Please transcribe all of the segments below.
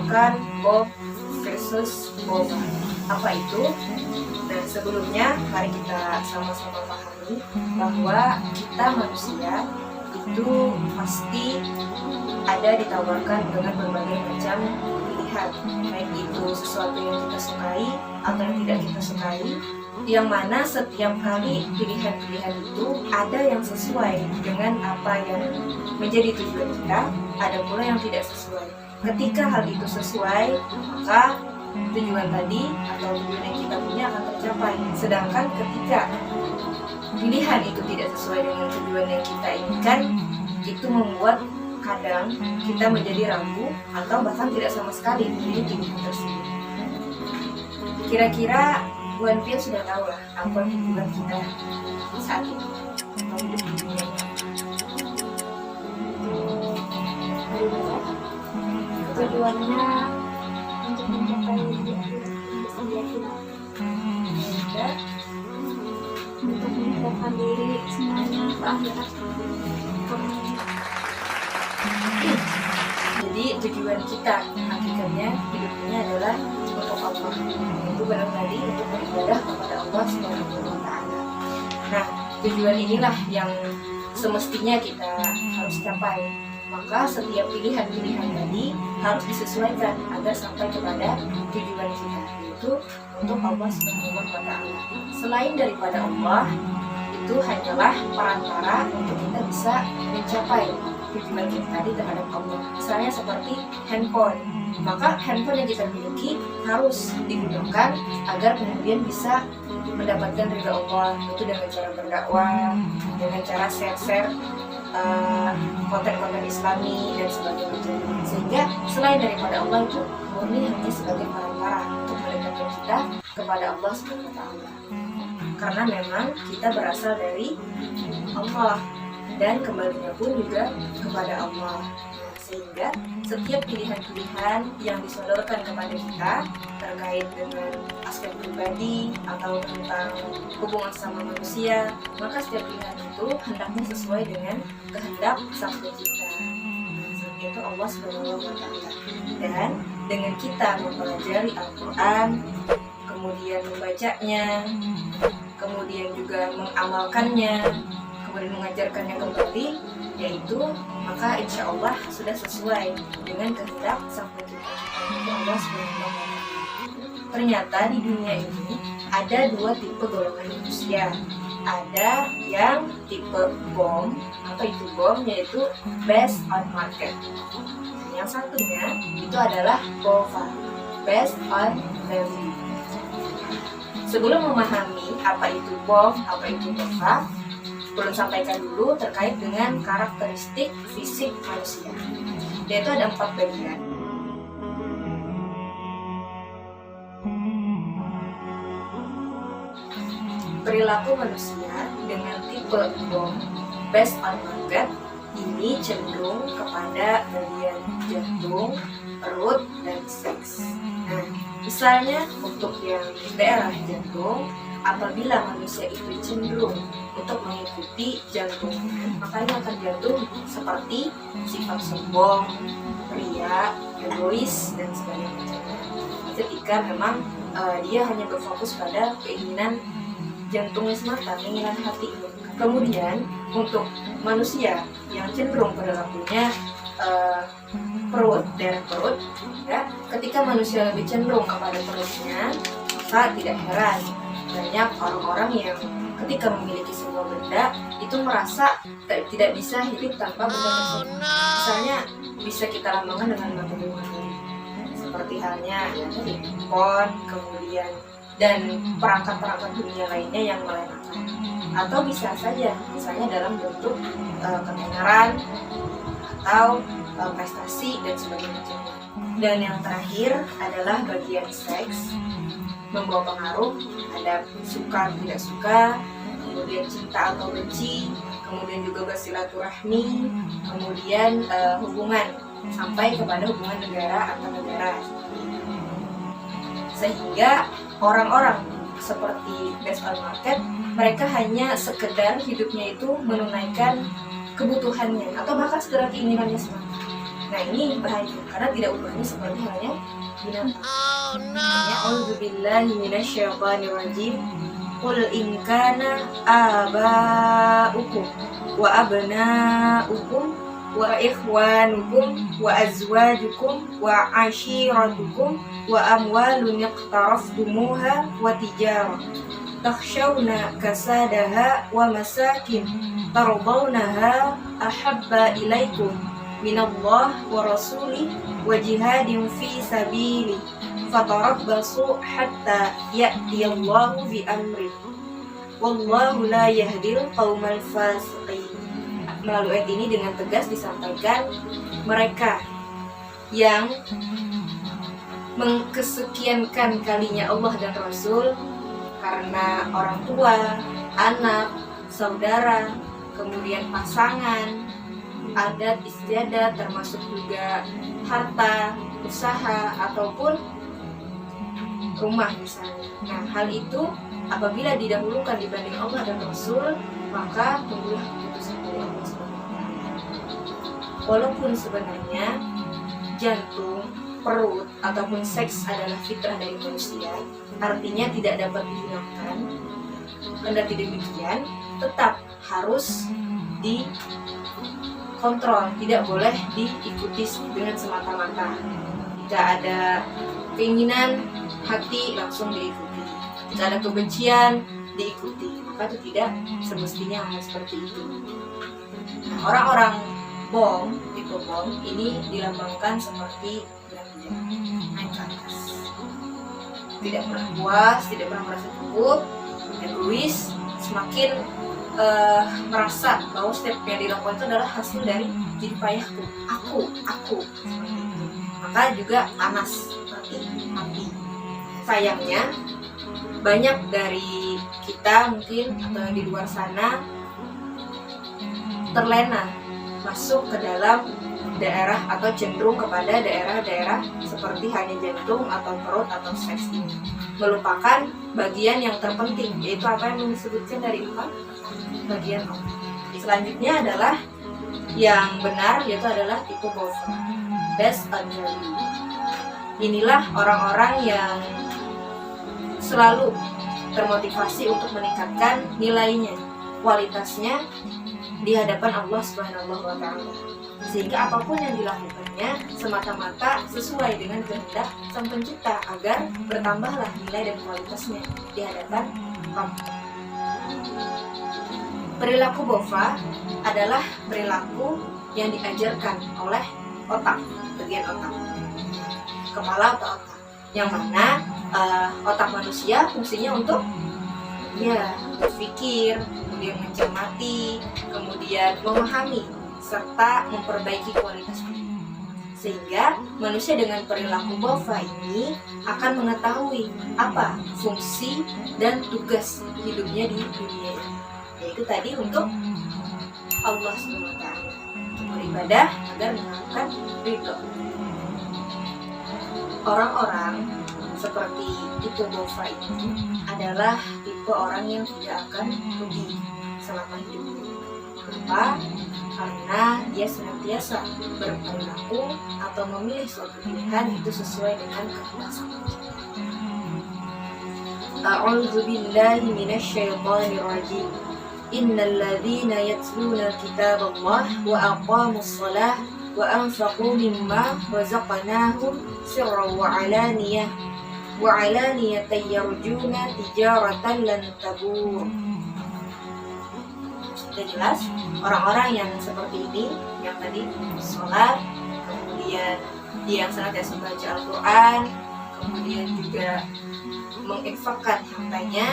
dinamakan Bob versus Boba. Apa itu? Nah, sebelumnya mari kita sama-sama pahami bahwa kita manusia itu pasti ada ditawarkan dengan berbagai macam pilihan, baik itu sesuatu yang kita sukai atau yang tidak kita sukai, yang mana setiap kali pilihan-pilihan itu ada yang sesuai dengan apa yang menjadi tujuan kita, ada pula yang tidak sesuai. Ketika hal itu sesuai, maka tujuan tadi atau tujuan yang kita punya akan tercapai. Sedangkan ketika pilihan itu tidak sesuai dengan tujuan yang kita inginkan, itu membuat kadang kita menjadi ragu atau bahkan tidak sama sekali memilih pilihan tersebut. Kira-kira Bu Anpil sudah tahu lah apa tujuan kita saat ini atau hidup di dunia ini. Tujuannya untuk mencapai kebahagiaan Dan untuk mendekatkan diri semuanya ke akhirat. jadi tujuan kita hakikatnya hidup ini adalah untuk Allah. Itu benar tadi untuk beribadah kepada Allah Subhanahu wa Ta'ala. Nah, tujuan inilah yang semestinya kita harus capai. Maka setiap pilihan-pilihan tadi harus disesuaikan agar sampai kepada tujuan kita, yaitu untuk Allah Subhanahu wa Ta'ala. Selain daripada Allah, itu hanyalah perantara untuk kita bisa mencapai tujuan kita tadi terhadap Allah. Misalnya seperti handphone, maka handphone yang kita miliki harus digunakan agar kemudian bisa mendapatkan ridha Allah, itu dengan cara berdakwah, dengan cara share-share konten-konten Islami dan sebagainya. Sehingga selain daripada Allah itu murni hanya sebagai perantara untuk mendekatkan kita kepada Allah Subhanahu wa Ta'ala. Karena memang kita berasal dari Allah dan kembalinya pun juga kepada Allah. Sehingga setiap pilihan-pilihan yang disodorkan kepada kita terkait dengan aspek pribadi atau tentang hubungan sama manusia, maka setiap pilihan itu hendaknya sesuai dengan kehendak Sang Pencipta, yaitu Allah Subhanahu wa Ta'ala. Dan dengan kita mempelajari Al-Quran, kemudian membacanya, kemudian juga mengamalkannya, kemudian mengajarkannya kembali, yaitu maka insya Allah sudah sesuai dengan kehendak Sang Pencipta kita, Allah Subhanahu wa Ta'ala. Ternyata di dunia ini ada dua tipe golongan manusia. Ada yang tipe BOM, apa itu BOM? Yaitu based on market. Yang satunya itu adalah BOVA, based on value. Sebelum memahami apa itu BOM, apa itu BOVA, perlu sampaikan dulu terkait dengan karakteristik fisik manusia, yaitu ada 4 bagian. Perilaku manusia dengan tipe BOM based on market ini cenderung kepada bagian jantung, perut, dan seks. Nah, misalnya untuk yang daerah jantung, apabila manusia itu cenderung untuk mengikuti jantungnya, makanya akan jantung seperti sifat sombong, ria, egois, dan sebagainya. Ketika memang dia hanya berfokus pada keinginan jantungnya semata, keinginan hati. Kemudian untuk manusia yang cenderung perilakunya perut, daerah perut, ya, ketika manusia lebih cenderung kepada perutnya, maka tidak heran banyak orang-orang yang ketika memiliki sebuah benda itu merasa tidak bisa hidup tanpa benda tersebut. Misalnya bisa kita lambangkan dengan materi-materi seperti halnya handphone, kemudian dan perangkat-perangkat dunia lainnya yang melenakan. Atau bisa saja misalnya dalam bentuk ketenaran atau prestasi dan sebagainya. Dan yang terakhir adalah bagian seks, membawa pengaruh, ada suka tidak suka, kemudian cinta atau benci, kemudian juga bersilaturahmi, kemudian hubungan sampai kepada hubungan negara antar negara. Sehingga orang-orang seperti based on market, mereka hanya sekedar hidupnya itu menunaikan kebutuhannya atau bahkan sekedar keinginannya semata. Nah ini bahaya karena tidak ubahnya seperti halnya binatang. Ya, auzubillahi minasyaitonirrajim. Qul in kana aba'ukum wa abna'ukum wa ikhwanukum wa azwajukum wa ashiratukum wa amwalun iqtaraftumuha wa tijarah takhshawna kasadaha wa masakin tardawnaha ahabba ilaikum minallah wa rasuli wa jihadin fi sabili fatarabbasu hatta ya'tiyallahu bi amri wallahu la yahdil qaumal fasiqin. Melalui ayat ini dengan tegas disampaikan mereka yang mengkesekiankan kalinya Allah dan Rasul karena orang tua, anak, saudara, kemudian pasangan, adat istiadat, termasuk juga harta, usaha, ataupun rumah misalnya. Nah, hal itu apabila didahulukan dibanding Allah dan Rasul, maka tunggulah keputusan dari Allah SWT. Walaupun sebenarnya jantung, perut, ataupun seks adalah fitrah dari manusia, artinya tidak dapat dihilangkan, kendati demikian tetap harus dikontrol, tidak boleh diikuti dengan semata-mata. Jika ada keinginan hati langsung diikuti, jika ada kebencian diikuti, maka itu tidak semestinya hal seperti itu. Nah, orang-orang bom, tipe bom ini dilambangkan seperti belanja, naik ke atas, tidak pernah puas, tidak pernah merasa cukup, egois, semakin merasa bahwa setiap yang dilakukan itu adalah hasil dari jerih payahku, aku. Maka juga panas seperti api. Sayangnya banyak dari kita mungkin atau yang di luar sana terlena masuk ke dalam daerah atau cenderung kepada daerah-daerah seperti hanya jantung atau perut atau seks ini, melupakan bagian yang terpenting, yaitu apa yang disebutkan dari 4 bagian otak. Selanjutnya adalah yang benar, yaitu adalah tipe Bova, best adrenaline. Inilah orang-orang yang selalu termotivasi untuk meningkatkan nilainya, kualitasnya di hadapan Allah Subhanahu wa Ta'ala, sehingga apapun yang dilakukannya semata-mata sesuai dengan kehendak Sang Pencipta agar bertambahlah nilai dan kualitasnya di hadapan Allah. Perilaku Bova adalah perilaku yang diajarkan oleh otak, bagian otak, kepala atau otak, yang mana otak manusia fungsinya untuk berpikir, kemudian mencermati, kemudian memahami serta memperbaiki kualitas diri. Sehingga manusia dengan perilaku Bova ini akan mengetahui apa fungsi dan tugas hidupnya di dunia ini, yaitu tadi untuk Allah SWT, beribadah agar mengharapkan ridho. Orang-orang seperti tipe Bova ini adalah tipe orang yang tidak akan rugi selama hidupnya. Kenapa? Karena dia senantiasa berperilaku atau memilih suatu pilihan itu sesuai dengan kehendak Sang Pencipta. A'udzu billahi minasyaitonir rajim. Innal ladzina yatluna kitaballah wa aqamus shalah wa anfaqu mimma razaqnahum sirran wa alaniyatan yarjuna tijaratan lan tabur. Sudah jelas, orang-orang yang seperti ini, yang tadi sholat, kemudian dia yang senantiasa membaca Al-Quran, kemudian juga menginfakkan hartanya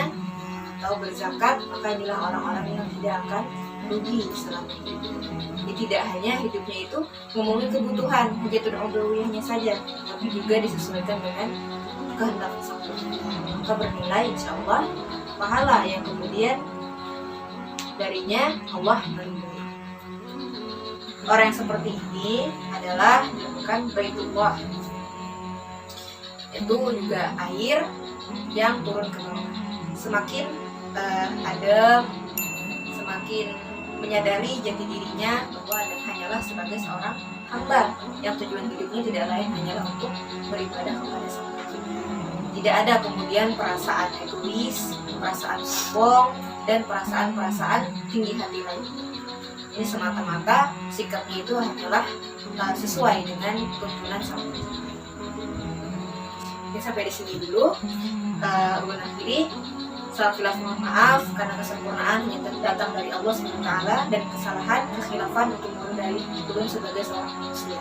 atau berzakat, maka inilah orang-orang yang tidak akan rugi selama hidup. Jadi tidak hanya hidupnya itu memenuhi kebutuhan hajatun udhawiyahnya saja, tapi juga disesuaikan dengan kehendak Sang Pencipta. Maka bernilai insya Allah pahala yang kemudian darinya Allah meridhai. Orang yang seperti ini adalah bukan Baitullah, itu juga air yang turun ke bawah. Semakin adem, semakin menyadari jati dirinya bahwa hanyalah sebagai seorang hamba yang tujuan hidupnya tidak lain hanyalah untuk beribadah kepada Sang Pencipta. Tidak ada kemudian perasaan egois, perasaan sombong, dan perasaan-perasaan tinggi hati lainnya. Ini semata-mata sikapnya itu hanyalah sesuai dengan tuntunan Sang Pencipta. Oke, sampai di sini dulu. Ulun akhiri. Salah khilaf mohon maaf karena kesempurnaan hanya datang dari Allah SWT dan kesalahan, kekhilafan itu dari ulun sebagai seorang manusia.